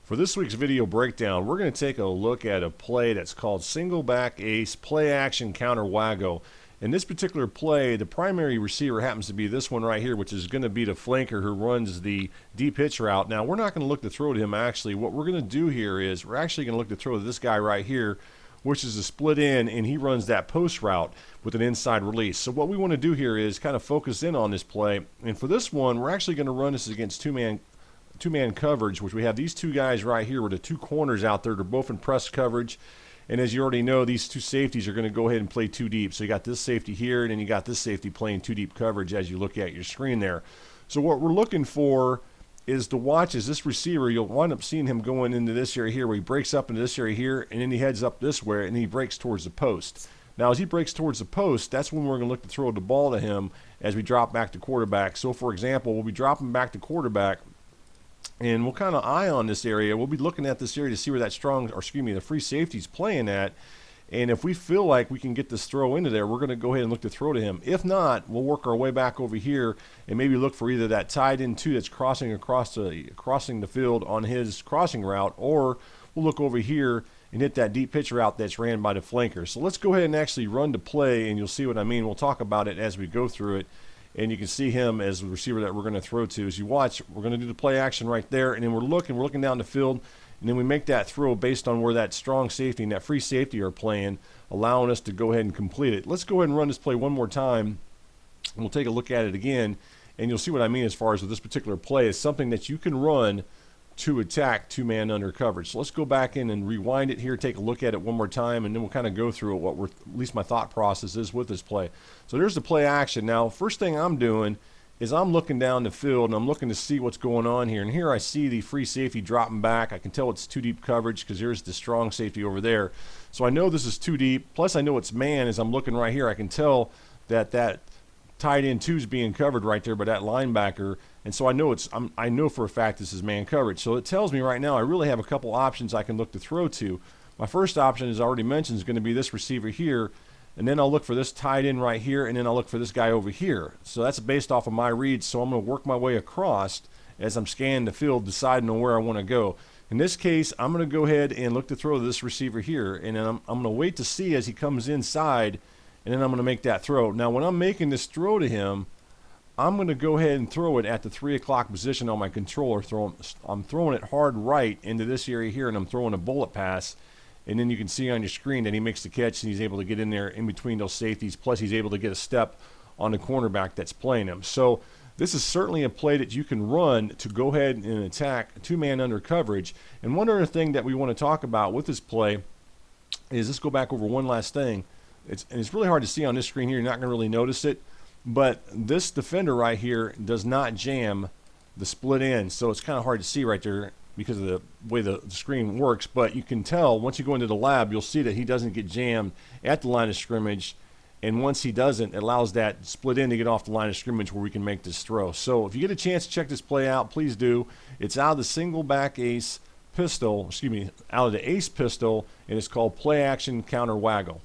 For this week's video breakdown, we're going to take a look at a play that's called single back ace play action counter waggle. In this particular play, the primary receiver happens to be this one right here, which is going to be the flanker who runs the deep hitch route. Now, we're not going to look to throw to him actually. What we're going to do here is we're actually going to look to throw to this guy right here, which is a split in, and he runs that post route with an inside release. So what we want to do here is kind of focus in on this play. And for this one, we're actually going to run this against two-man coverage, which we have these two guys right here with the two corners out there. They're both in press coverage, and as you already know, these two safeties are going to go ahead and play two deep. So you got this safety here, and then you got this safety playing two deep coverage as you look at your screen there. So what we're looking for is to watch as this receiver, you'll wind up seeing him going into this area here where he breaks up into this area here, and then he heads up this way and he breaks towards the post. Now as he breaks towards the post, that's when we're going to look to throw the ball to him as we drop back to quarterback. So for example, we'll be dropping back to quarterback, and we'll kind of eye on this area. We'll be looking at this area to see where that the free safety's playing at. And if we feel like we can get this throw into there, we're going to go ahead and look to throw to him. If not, we'll work our way back over here and maybe look for either that tied in two that's crossing the field on his crossing route, or we'll look over here and hit that deep pitch route that's ran by the flanker. So let's go ahead and actually run the play, and you'll see what I mean. We'll talk about it as we go through it. And you can see him as the receiver that we're going to throw to. As you watch, we're going to do the play action right there, and then we're looking down the field, and then we make that throw based on where that strong safety and that free safety are playing, allowing us to go ahead and complete it. Let's go ahead and run this play one more time, and we'll take a look at it again, and you'll see what I mean as far as with this particular play is something that you can run to attack two-man under coverage. So let's go back in and rewind it here, take a look at it one more time, and then we'll kind of go through what at least my thought process is with this play. So there's the play action. Now, first thing I'm doing is I'm looking down the field, and I'm looking to see what's going on here. And here I see the free safety dropping back. I can tell it's too deep coverage because there's the strong safety over there. So I know this is too deep. Plus I know it's man. As I'm looking right here, I can tell that that tight end two is being covered right there by that linebacker, and so I know I know for a fact this is man coverage. So it tells me right now I really have a couple options I can look to throw to. My first option, as I already mentioned, is going to be this receiver here, and then I'll look for this tight end right here, and then I'll look for this guy over here. So that's based off of my reads. So I'm going to work my way across as I'm scanning the field, deciding on where I want to go. In this case, I'm going to go ahead and look to throw to this receiver here, and then I'm going to wait to see as he comes inside, and then I'm going to make that throw. Now, when I'm making this throw to him, I'm going to go ahead and throw it at the 3 o'clock position on my controller. I'm throwing it hard right into this area here, and I'm throwing a bullet pass. And then you can see on your screen that he makes the catch, and he's able to get in there in between those safeties. Plus, he's able to get a step on the cornerback that's playing him. So this is certainly a play that you can run to go ahead and attack two-man under coverage. And one other thing that we want to talk about with this play is, let's go back over one last thing. It's really hard to see on this screen here. You're not going to really notice it. But this defender right here does not jam the split in. So it's kind of hard to see right there because of the way the screen works. But you can tell once you go into the lab, you'll see that he doesn't get jammed at the line of scrimmage. And once he doesn't, it allows that split in to get off the line of scrimmage where we can make this throw. So if you get a chance to check this play out, please do. It's out of the single back ace pistol, out of the ace pistol, and it's called play action counter waggle.